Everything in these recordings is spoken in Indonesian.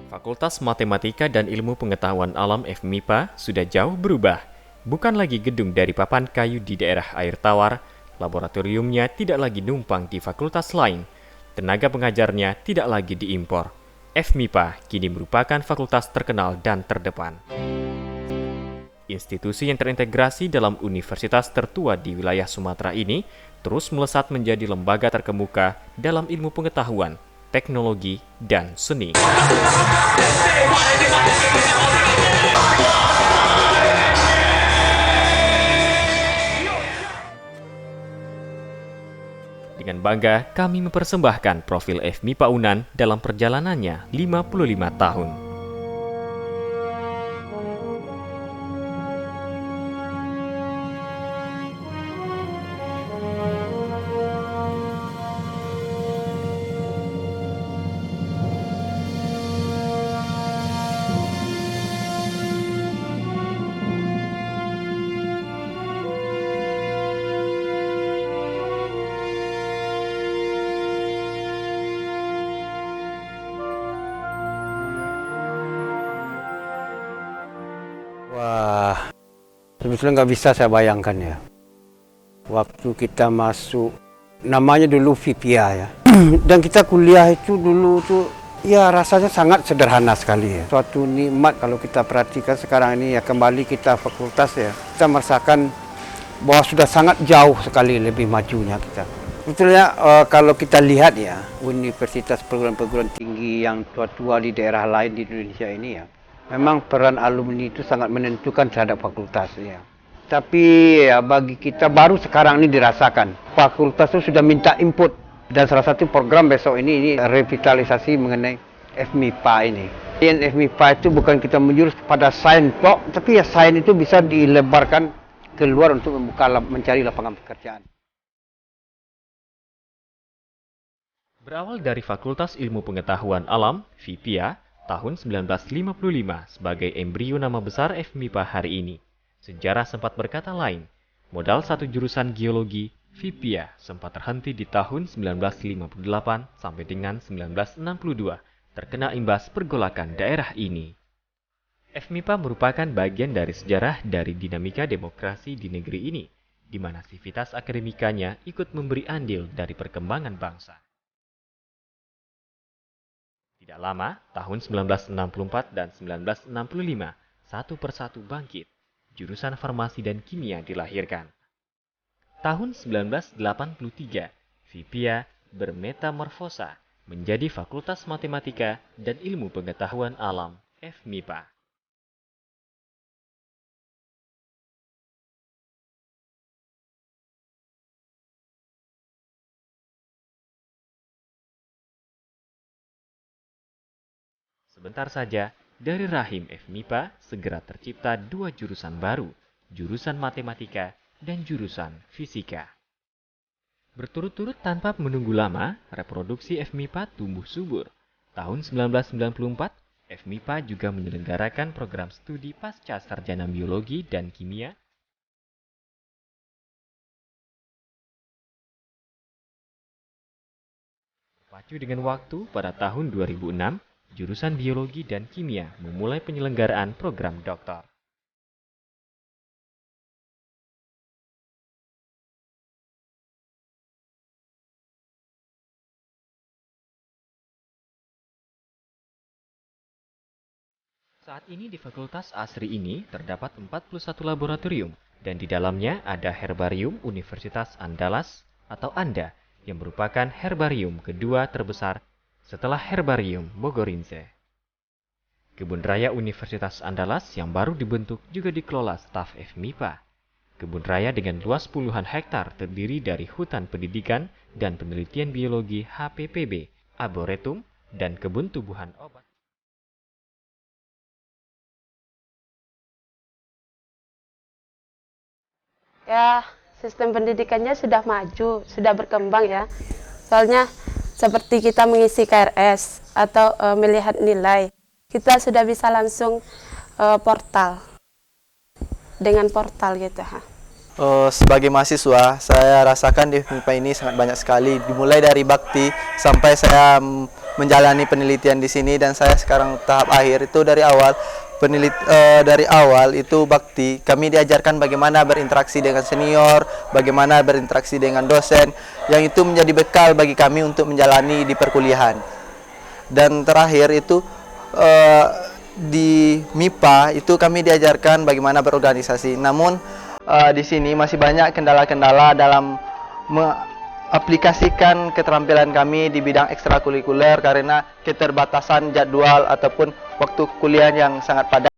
Fakultas Matematika dan Ilmu Pengetahuan Alam FMIPA sudah jauh berubah. Bukan lagi gedung dari papan kayu di daerah air tawar, laboratoriumnya tidak lagi numpang di fakultas lain. Tenaga pengajarnya tidak lagi diimpor. FMIPA kini merupakan fakultas terkenal dan terdepan. Institusi yang terintegrasi dalam universitas tertua di wilayah Sumatera ini terus melesat menjadi lembaga terkemuka dalam ilmu pengetahuan, teknologi, dan seni. Dengan bangga, kami mempersembahkan profil FMIPA Unan dalam perjalanannya 55 tahun. Wah, sebetulnya nggak bisa saya bayangkan ya. Waktu kita masuk, namanya dulu VIPIA ya. Dan kita kuliah itu dulu tuh, ya rasanya sangat sederhana sekali ya. Suatu nikmat kalau kita perhatikan sekarang ini ya, kembali kita fakultas ya. Kita merasakan bahwa sudah sangat jauh sekali lebih majunya kita. Sebetulnya kalau kita lihat ya, universitas perguruan tinggi yang tua-tua di daerah lain di Indonesia ini ya, memang peran alumni itu sangat menentukan terhadap fakultas ya. Tapi ya, bagi kita baru sekarang ini dirasakan. Fakultas itu sudah minta input. Dan salah satu program besok ini revitalisasi mengenai FMIPA ini. Dan FMIPA itu bukan kita menjurus pada sains kok, tapi ya sains itu bisa dilebarkan keluar untuk mencari lapangan pekerjaan. Berawal dari Fakultas Ilmu Pengetahuan Alam, VIPIA, tahun 1955 sebagai embrio nama besar FMIPA hari ini. Sejarah sempat berkata lain. Modal satu jurusan geologi, VIPIA sempat terhenti di tahun 1958 sampai dengan 1962, terkena imbas pergolakan daerah ini. FMIPA merupakan bagian dari sejarah dari dinamika demokrasi di negeri ini, di mana sivitas akademikanya ikut memberi andil dari perkembangan bangsa. Tidak lama, tahun 1964 dan 1965, satu persatu bangkit. Jurusan farmasi dan kimia dilahirkan. Tahun 1983, VIPIA bermetamorfosa menjadi Fakultas Matematika dan Ilmu Pengetahuan Alam FMIPA. Sebentar saja, dari rahim FMIPA segera tercipta dua jurusan baru, jurusan matematika dan jurusan fisika. Berturut-turut tanpa menunggu lama, reproduksi FMIPA tumbuh subur. Tahun 1994, FMIPA juga menyelenggarakan program studi pasca sarjana biologi dan kimia. Berpacu dengan waktu, pada tahun 2006, jurusan biologi dan kimia memulai penyelenggaraan program doktor. Saat ini di Fakultas Asri ini terdapat 41 laboratorium dan di dalamnya ada Herbarium Universitas Andalas atau ANDA yang merupakan herbarium kedua terbesar setelah Herbarium Bogorinse. Kebun Raya Universitas Andalas yang baru dibentuk juga dikelola staf FMIPA. Kebun raya dengan luas puluhan hektar terdiri dari hutan pendidikan dan penelitian biologi HPPB, arboretum, dan kebun tumbuhan obat. Ya, sistem pendidikannya sudah maju, sudah berkembang ya. Soalnya seperti kita mengisi KRS atau melihat nilai, kita sudah bisa langsung portal dengan portal gitu. Sebagai mahasiswa, saya rasakan di FMIPA ini sangat banyak sekali. Dimulai dari bakti sampai saya menjalani penelitian di sini, dan saya sekarang tahap akhir itu dari awal dari awal itu bakti. Kami diajarkan bagaimana berinteraksi dengan senior, bagaimana berinteraksi dengan dosen, yang itu menjadi bekal bagi kami untuk menjalani di perkuliahan. Dan terakhir itu di MIPA itu kami diajarkan bagaimana berorganisasi. Namun di sini masih banyak kendala-kendala dalam aplikasikan keterampilan kami di bidang ekstrakurikuler karena keterbatasan jadwal ataupun waktu kuliah yang sangat padat.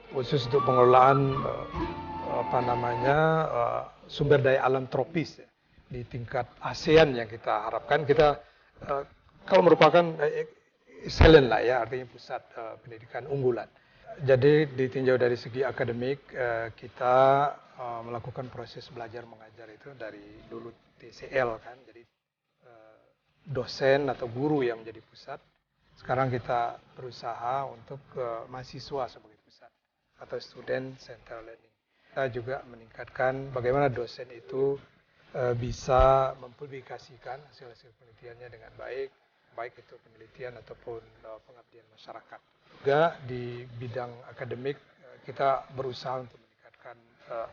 Khusus untuk pengelolaan sumber daya alam tropis ya, di tingkat ASEAN yang kita harapkan. Kita kalau merupakan excellent lah ya, artinya pusat pendidikan unggulan. Jadi ditinjau dari segi akademik, kita melakukan proses belajar mengajar itu dari dulu TCL kan, jadi dosen atau guru yang menjadi pusat. Sekarang kita berusaha untuk mahasiswa sebagai pusat atau student centered learning. Kita juga meningkatkan bagaimana dosen itu bisa mempublikasikan hasil-hasil penelitiannya dengan baik, baik itu penelitian ataupun pengabdian masyarakat. Juga di bidang akademik kita berusaha untuk meningkatkan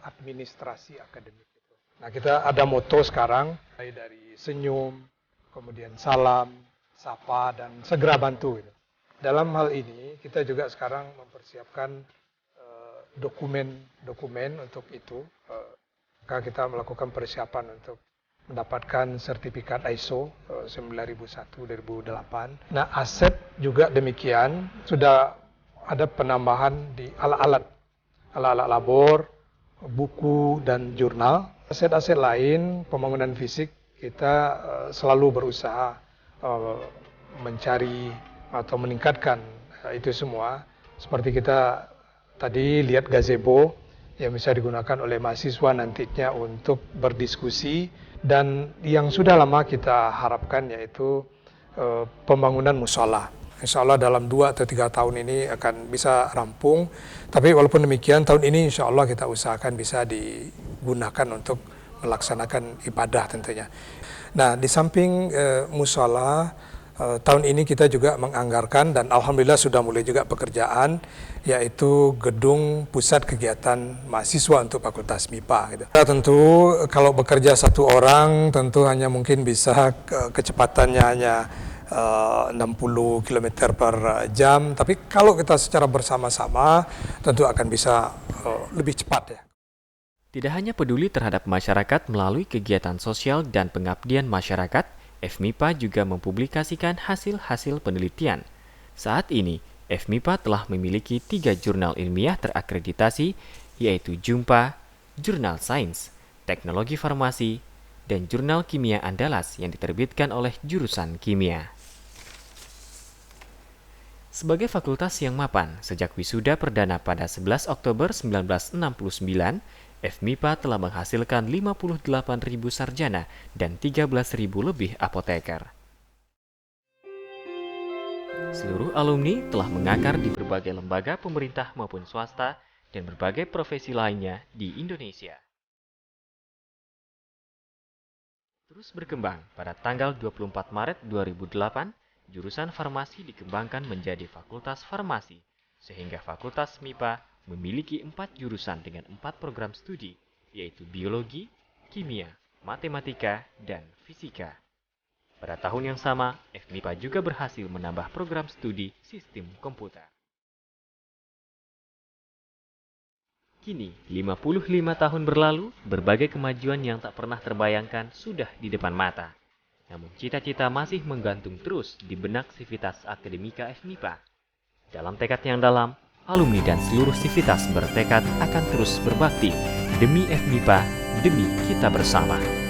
administrasi akademik itu. Nah, kita ada moto sekarang dari senyum, kemudian salam, sapa, dan segera bantu. Dalam hal ini kita juga sekarang mempersiapkan dokumen untuk itu. Maka kita melakukan persiapan untuk mendapatkan sertifikat ISO 9001-2008. Nah, aset juga demikian, sudah ada penambahan di alat-alat labor, buku, dan jurnal. Aset-aset lain, pembangunan fisik, kita selalu berusaha mencari atau meningkatkan itu semua. Seperti kita tadi lihat gazebo yang bisa digunakan oleh mahasiswa nantinya untuk berdiskusi, dan yang sudah lama kita harapkan yaitu pembangunan musola. Insya Allah dalam 2 atau 3 tahun ini akan bisa rampung. Tapi walaupun demikian, tahun ini insya Allah kita usahakan bisa digunakan untuk melaksanakan ibadah tentunya. Nah, di samping musola, tahun ini kita juga menganggarkan dan alhamdulillah sudah mulai juga pekerjaan, yaitu gedung pusat kegiatan mahasiswa untuk Fakultas MIPA. Gitu. Tentu kalau bekerja satu orang tentu hanya mungkin bisa kecepatannya hanya 60 km per jam, tapi kalau kita secara bersama-sama tentu akan bisa lebih cepat ya. Tidak hanya peduli terhadap masyarakat melalui kegiatan sosial dan pengabdian masyarakat, FMIPA juga mempublikasikan hasil-hasil penelitian. Saat ini, FMIPA telah memiliki 3 jurnal ilmiah terakreditasi, yaitu Jumpa, Jurnal Sains, Teknologi Farmasi, dan Jurnal Kimia Andalas yang diterbitkan oleh jurusan kimia. Sebagai fakultas yang mapan, sejak wisuda perdana pada 11 Oktober 1969, FMIPA telah menghasilkan 58.000 sarjana dan 13.000 lebih apoteker. Seluruh alumni telah mengakar di berbagai lembaga pemerintah maupun swasta dan berbagai profesi lainnya di Indonesia. Terus berkembang, pada tanggal 24 Maret 2008, jurusan farmasi dikembangkan menjadi Fakultas Farmasi, sehingga Fakultas MIPA memiliki 4 jurusan dengan 4 program studi, yaitu Biologi, Kimia, Matematika, dan Fisika. Pada tahun yang sama, FMIPA juga berhasil menambah program studi Sistem Komputer. Kini, 55 tahun berlalu, berbagai kemajuan yang tak pernah terbayangkan sudah di depan mata. Namun cita-cita masih menggantung terus di benak Sivitas Akademika FMIPA. Dalam tekad yang dalam, alumni dan seluruh Sivitas bertekad akan terus berbakti demi FMIPA, demi kita bersama.